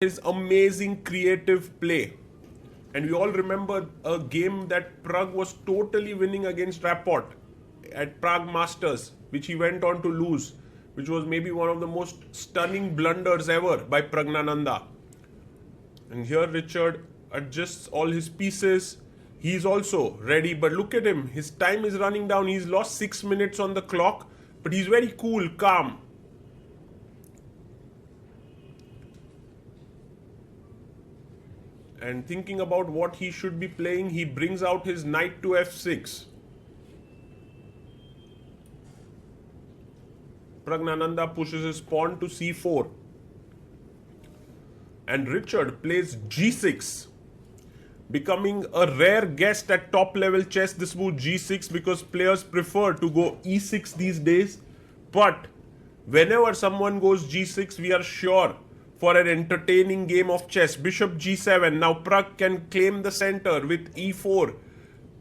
his amazing creative play. And we all remember a game that Pragg was totally winning against Rapport at Praggnanandhaa, which he went on to lose, which was maybe one of the most stunning blunders ever by Praggnanandhaa. And here Richard adjusts all his pieces. He's also ready, but look at him. His time is running down. He's lost 6 minutes on the clock, but he's very cool, calm. And thinking about what he should be playing, he brings out his knight to f6. Praggnanandhaa pushes his pawn to c4. And Richard plays g6. Becoming a rare guest at top level chess, this move g6, because players prefer to go e6 these days. But whenever someone goes g6, we are sure for an entertaining game of chess. Bishop g7. Now Pragg can claim the center with e4.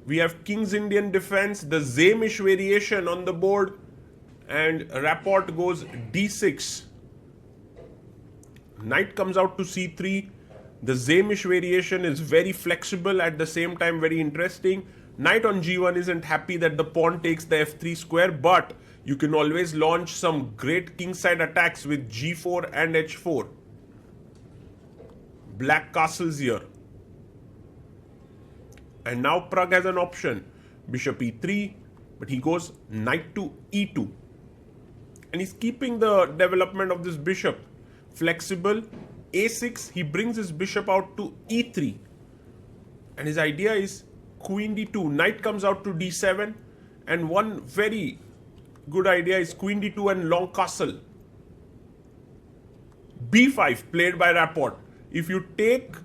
We have King's Indian defense, the Zamish variation on the board, and Rapport goes d6. Knight comes out to c3. The Zamish variation is very flexible, at the same time very interesting. Knight on g1 isn't happy that the pawn takes the f3 square, but you can always launch some great kingside attacks with g4 and h4. Black castles here. And now Pragg has an option. Bishop e3, but he goes knight to e2. And he's keeping the development of this bishop flexible. a6, he brings his bishop out to e3. And his idea is queen d2. Knight comes out to d7. And one very good idea is queen d2 and long castle. b5 played by Rapport. If you take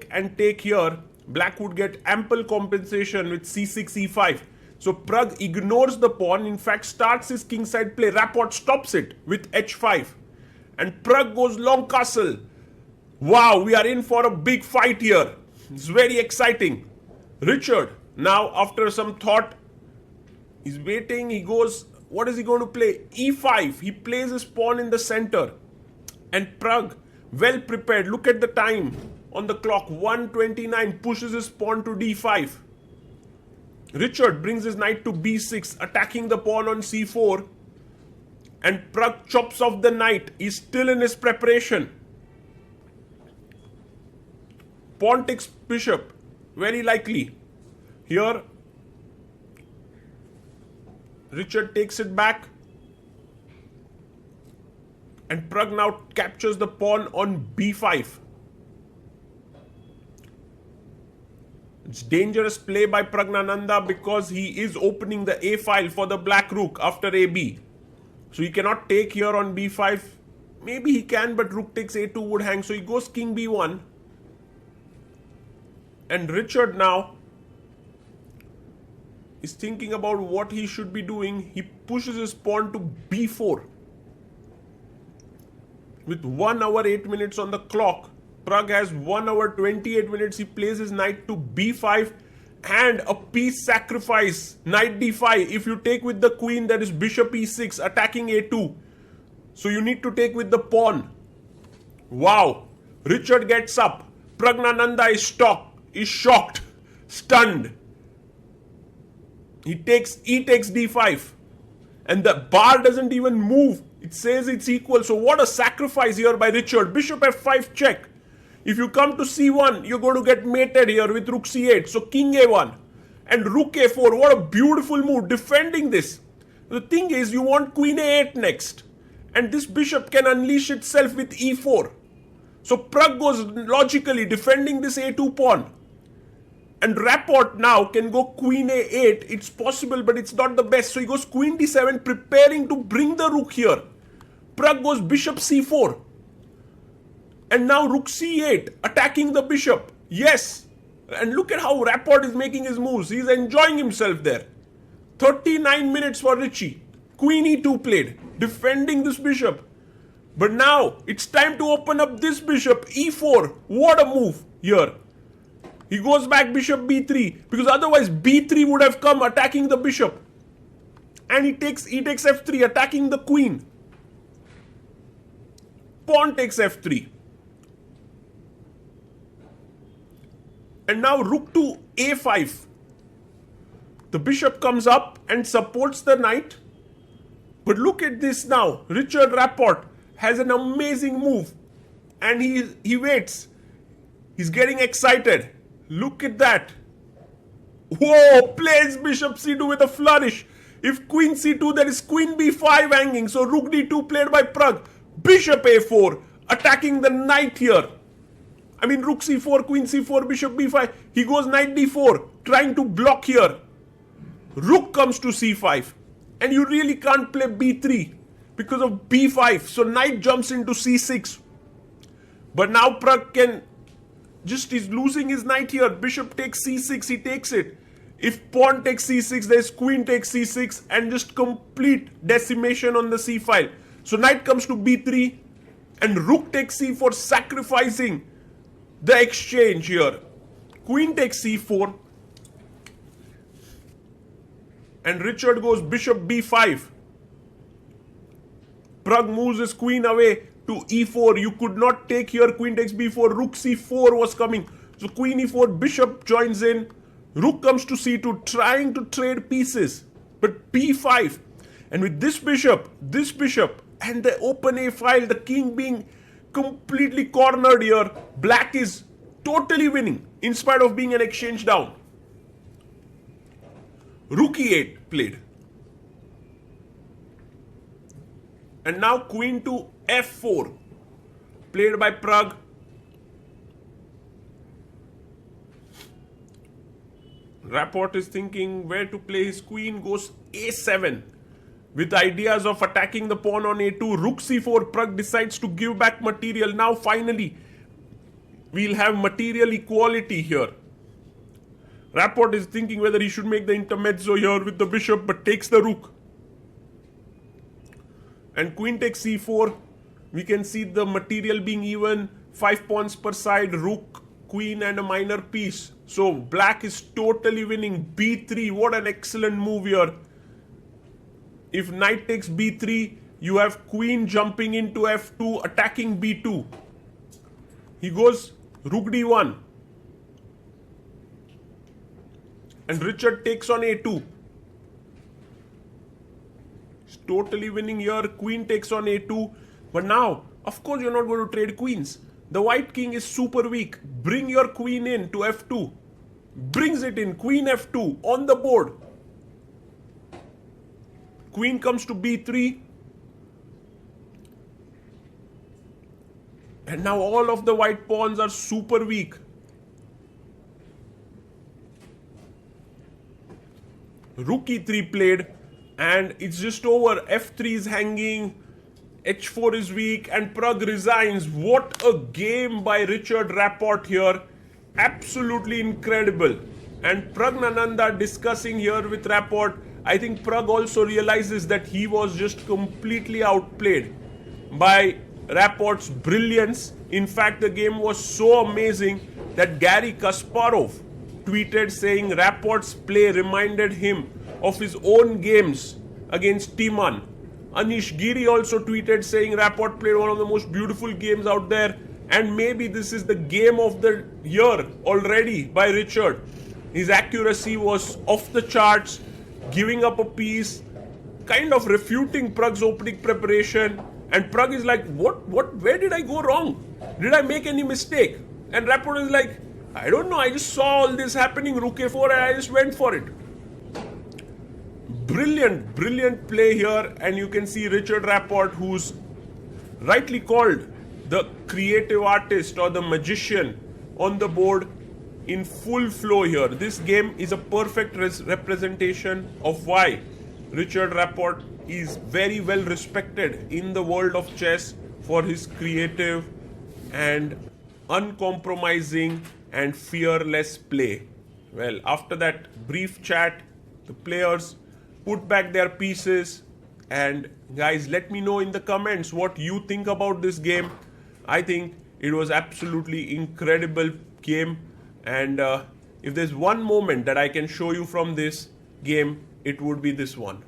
and take here, black would get ample compensation with c6, e5. So Pragg ignores the pawn, in fact starts his kingside play. Rapport stops it with h5. And Pragg goes long castle. Wow, we are in for a big fight here. It's very exciting. Richard, now after some thought, he's waiting, he goes, what is he going to play? e5. He plays his pawn in the center. And Pragg, well prepared, look at the time on the clock, 1:29, pushes his pawn to d5. Richard brings his knight to b6, attacking the pawn on c4. And Pragg chops off the knight. He's still in his preparation. Pawn takes bishop, very likely. Here, Richard takes it back. And Pragg now captures the pawn on b5. It's dangerous play by Praggnanandhaa because he is opening the a file for the black rook after ab. So he cannot take here on b5. Maybe he can, but rook takes a2 would hang. So he goes king b1. And Richard now is thinking about what he should be doing. He pushes his pawn to b4. With 1 hour 8 minutes on the clock, Pragg has 1 hour 28 minutes. He plays his knight to b5 and a piece sacrifice, knight d5. If you take with the queen, there is bishop e6 attacking a2. So you need to take with the pawn. Wow. Richard gets up. Praggnanandhaa is shocked, stunned. He takes d5. And the bar doesn't even move. It says it's equal. So what a sacrifice here by Richard. Bishop f5 check. If you come to c1, you're going to get mated here with rook c8. So king a1 and rook a4. What a beautiful move, defending this. The thing is, you want queen a8 next. And this bishop can unleash itself with e4. So Pragg goes logically defending this a2 pawn. And Rapport now can go queen a8. It's possible, but it's not the best. So he goes queen d7, preparing to bring the rook here. Pragg goes bishop c4. And now rook c8, attacking the bishop. Yes. And look at how Rapport is making his moves. He's enjoying himself there. 39 minutes for Richie. Queen e2 played, defending this bishop. But now it's time to open up this bishop, e4. What a move here. He goes back bishop b3, because otherwise b3 would have come attacking the bishop. And he takes f3, attacking the queen. Pawn takes f3. And now rook to a5. The bishop comes up and supports the knight. But look at this now. Richard Rapport has an amazing move. And he waits. He's getting excited. Look at that. Whoa, plays bishop c2 with a flourish. If queen c2, there is queen b5 hanging. So rook d2 played by Pragg. Bishop a4, attacking the knight here. I mean, rook c4, queen c4, bishop b5. He goes knight d4, trying to block here. Rook comes to c5. And you really can't play b3 because of b5. So knight jumps into c6. But now Pragg can he's losing his knight here. Bishop takes c6, he takes it. If pawn takes c6, there's queen takes c6 and just complete decimation on the c file. So knight comes to b3 and rook takes c4, sacrificing the exchange here. Queen takes c4 and Richard goes bishop b5. Pragg moves his queen away to e4. You could not take here. Queen takes b4. Rook c4 was coming. So queen e4. Bishop joins in. Rook comes to c2, trying to trade pieces. But b5. And with this bishop, and the open a file, the king being completely cornered here, black is totally winning in spite of being an exchange down. Rook e8 played. And now queen to f4 played by Pragg. Rapport is thinking where to play his queen, goes a7 with ideas of attacking the pawn on a2. Rook c4, Pragg decides to give back material. Now finally we'll have material equality here. Rapport is thinking whether he should make the intermezzo here with the bishop, but takes the rook. And queen takes c4. We can see the material being even, 5 pawns per side, rook, queen and a minor piece. So black is totally winning. b3, what an excellent move here. If knight takes b3, you have queen jumping into f2, attacking b2. He goes rook d1. And Richard takes on a2. He's totally winning here. Queen takes on a2. But now, of course, you're not going to trade queens. The white king is super weak. Bring your queen in to f2. Brings it in. Queen f2 on the board. Queen comes to b3. And now all of the white pawns are super weak. Rook e3 played. And it's just over. f3 is hanging. h4 is weak. And Pragg resigns. What a game by Richard Rapport here. Absolutely incredible. And Praggnanandhaa discussing here with Rapport. I think Pragg also realizes that he was just completely outplayed by Rapport's brilliance. In fact, the game was so amazing that Garry Kasparov tweeted saying Rapport's play reminded him of his own games against Timan. Anish Giri also tweeted saying Rapport played one of the most beautiful games out there, and maybe this is the game of the year already by Richard. His accuracy was off the charts, giving up a piece, kind of refuting Pragg's opening preparation, and Pragg is like, where did I go wrong? Did I make any mistake? And Rapport is like, I don't know, I just saw all this happening, rook a4, and I just went for it. Brilliant play here, and you can see Richard Rapport, who's rightly called the creative artist or the magician on the board, in full flow here. This game is a perfect representation of why Richard Rapport is very well respected in the world of chess for his creative and uncompromising and fearless play. Well, after that brief chat, the players put back their pieces, and guys, let me know in the comments what you think about this game. I think it was absolutely incredible game, and if there's one moment that I can show you from this game, it would be this one.